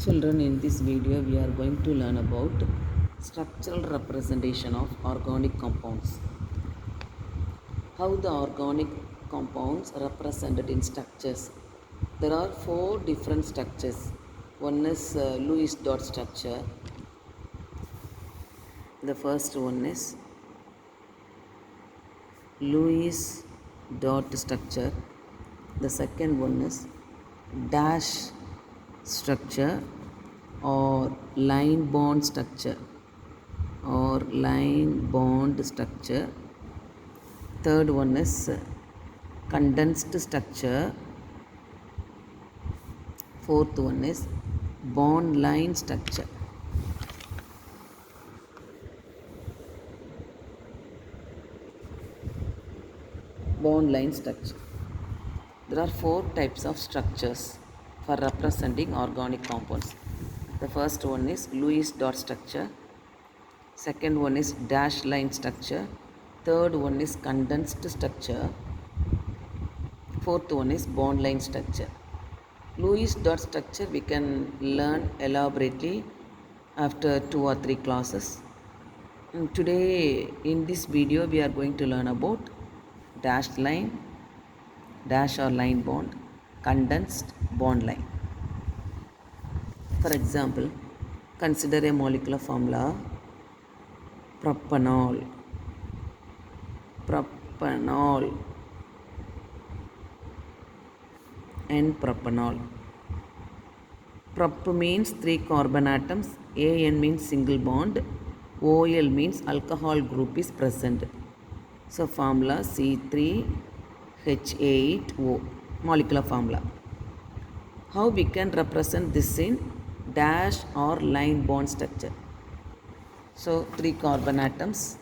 Children, in this video we are going to learn about structural representation of organic compounds. How the organic compounds are represented in structures. There are four different structures. One is Lewis dot structure. The first one is Lewis dot structure. The second one is dash structure or line bond structure Third one is condensed structure. Fourth one is bond line structure. Bond line structure. There are four types of structures for representing organic compounds. The first one is Lewis dot structure. Second one is dash line structure. Third one is condensed structure. Fourth one is bond line structure. Lewis dot structure we can learn elaborately after 2 or 3 classes. And today in this video we are going to learn about dashed line, dash or line bond, condensed bond line. For example, consider a molecular formula propanol and propanol. Prop means 3 carbon atoms, AN means single bond, OL means alcohol group is present. So formula C3H8O, molecular formula. How we can represent this in dash or line bond structure? So 3 carbon atoms,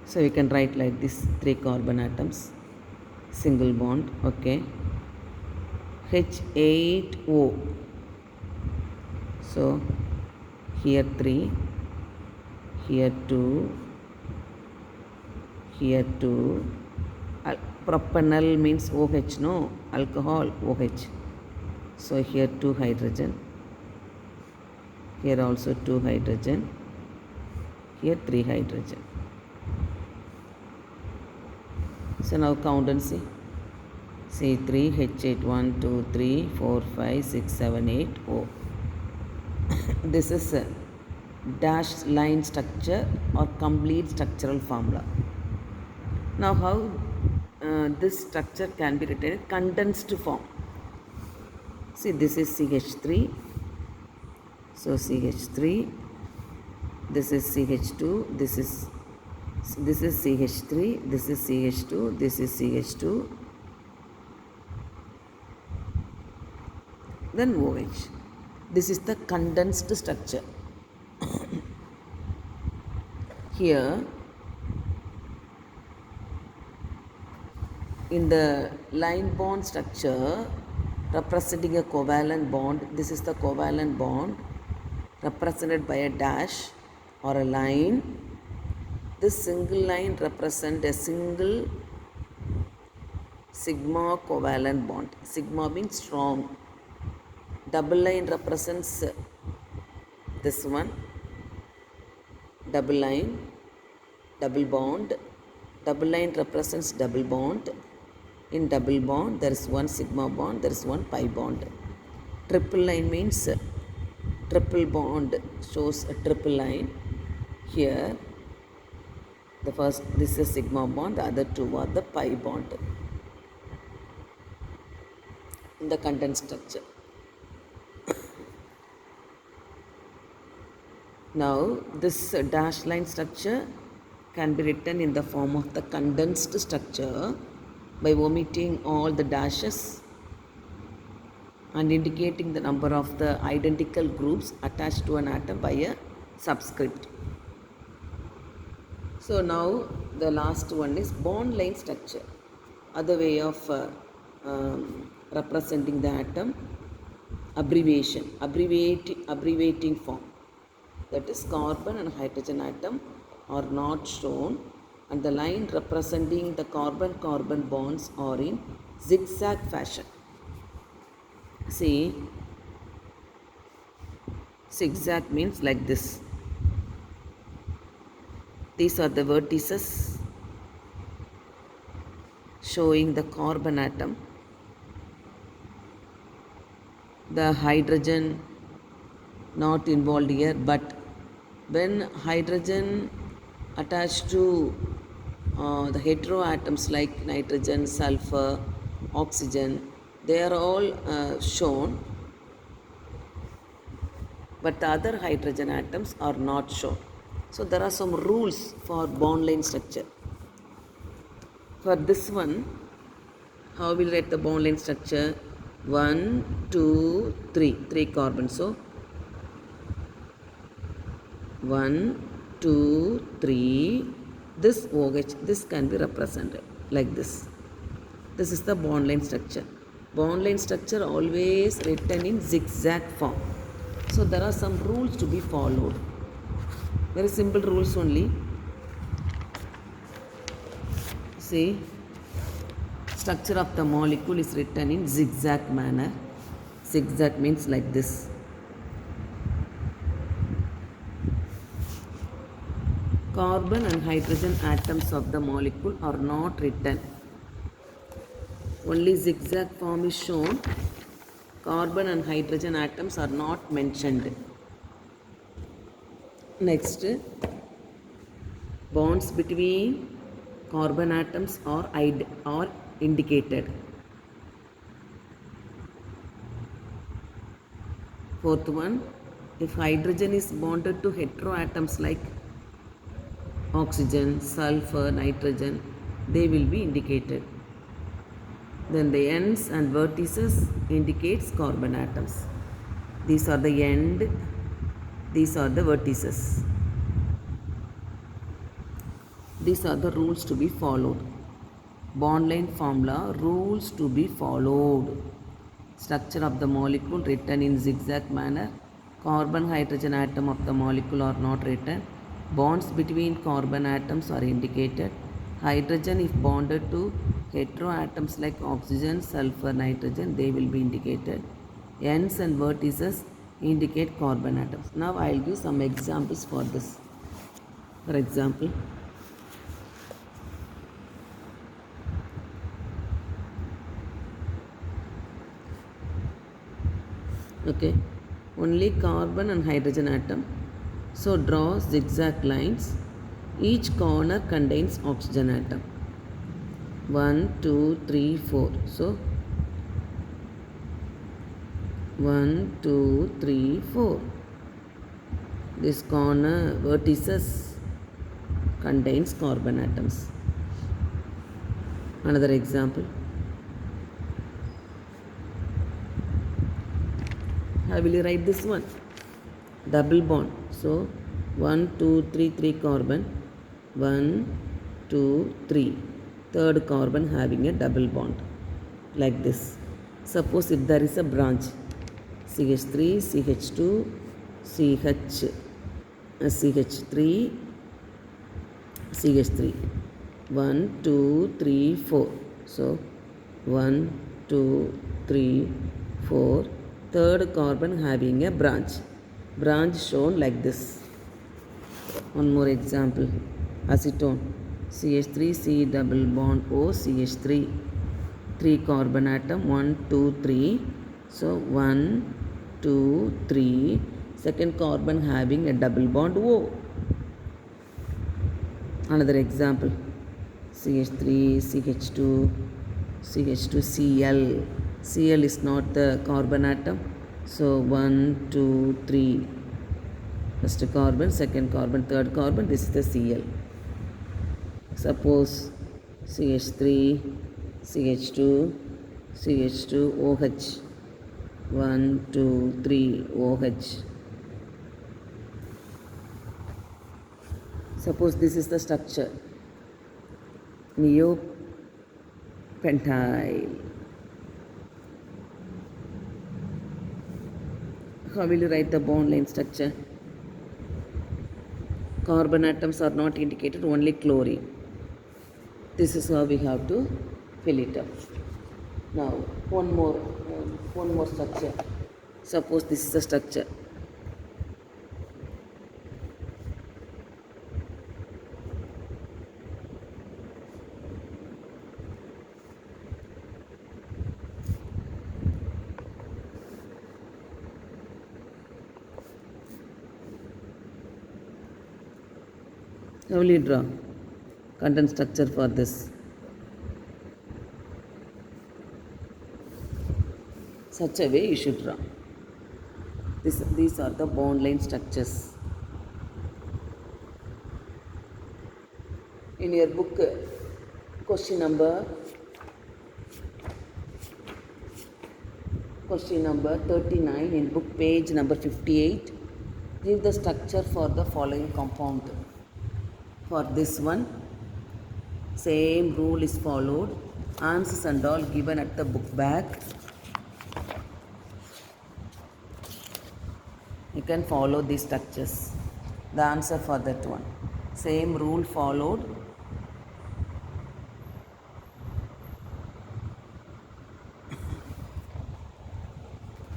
so you can write like this: 3 carbon atoms, single bond, okay, H8O. So here 3, here 2, here 2. Propanol means OH, no, alcohol, OH. So here 2 hydrogen, here also 2 hydrogen, here 3 hydrogen. So now count and see. C3, H8, 1, 2, 3, 4, 5, 6, 7, 8, O. This is a dash line structure or complete structural formula. Now how this structure can be written in condensed form. See, this is CH3. So CH3, this is CH2, this is CH3, this is CH2, this is CH2, then OH. This is the condensed structure. Here in the line bond structure representing a covalent bond, this is the covalent bond represented by a dash or a line. This single line represents a single sigma covalent bond. Sigma means strong. Double line represents this one, double line, double bond. Double line represents double bond. In double bond there is one sigma bond, there is one pi bond. Triple line means triple bond, shows a triple line. Here the first, this is sigma bond, the other two are the pi bond in the condensed structure. Now this dash line structure can be written in the form of the condensed structure by omitting all the dashes and indicating the number of the identical groups attached to an atom by a subscript. So now the last one is bond line structure, other way of representing the atom, abbreviating form. that is carbon and hydrogen atom are not shown, and the line representing the carbon-carbon bonds are in zigzag fashion. See, zigzag means like this. These are the vertices showing the carbon atom, the hydrogen not involved here, but when hydrogen attached to the heteroatoms like nitrogen, sulfur, oxygen, they are all shown, but the other hydrogen atoms are not shown. So there are some rules for bond line structure. For this one, how will write the bond line structure? 1, 2, 3, 3 carbons. So 1, 2, 3. This OH, this can be represented like this. This is the bond line structure. Bond line structure always written in zigzag form. So there are some rules to be followed. Very simple rules only. See, structure of the molecule is written in zigzag manner. Zigzag means like this. Carbon and hydrogen atoms of the molecule are not written. Only zigzag form is shown. Carbon and hydrogen atoms are not mentioned. Next, bonds between carbon atoms are indicated. Fourth one, if hydrogen is bonded to heteroatoms like oxygen, sulfur, nitrogen, they will be indicated. Then the ends and vertices indicates carbon atoms. These are the end, these are the vertices. These are the rules to be followed. Bond line formula, rules to be followed. Structure of the molecule written in zigzag manner. Carbon hydrogen atom of the molecule are not written. Bonds between carbon atoms are indicated. Hydrogen if bonded to heteroatoms like oxygen, sulfur, nitrogen, they will be indicated. Ends and vertices indicate carbon atoms. Now I will give some examples for this. For example, okay, only carbon and hydrogen atom. So draw zigzag lines. Each corner contains oxygen atom. 1, 2, 3, 4. So 1, 2, 3, 4. This corner vertices contains carbon atoms. Another example. How will you write this one? Double bond. So 1, 2, 3, 3 carbon. 1, 2, 3. Third carbon having a double bond. Like this. Suppose if there is a branch. CH3, CH2, CH3, CH3. 1, 2, 3, 4. So 1, 2, 3, 4. Third carbon having a branch. Branch shown like this. One more example. Acetone. CH3, C double bond O, CH3. 3 carbon atom. 1, 2, 3. So 1, 2, 3. Second carbon having a double bond O. Another example. CH3, CH2, CH2, Cl. Cl is not the carbon atom. So 1, 2, 3. First carbon, second carbon, third carbon. This is the Cl. Suppose CH3, CH2, CH2, OH. 1, 2, 3, OH. Suppose this is the structure. Neopentyl. How will you write the bond line structure? carbon atoms are not indicated, only chlorine. This is how we have to fill it up. Now one more structure. Suppose this is the structure. How will you draw content structure for this? Such a way you should draw. These are the bond line structures. In your book, question number 39 in book page number 58, give the structure for the following compound. For this one, same rule is followed. Answers and all given at the book back. You can follow these structures. The answer for that one. Same rule followed.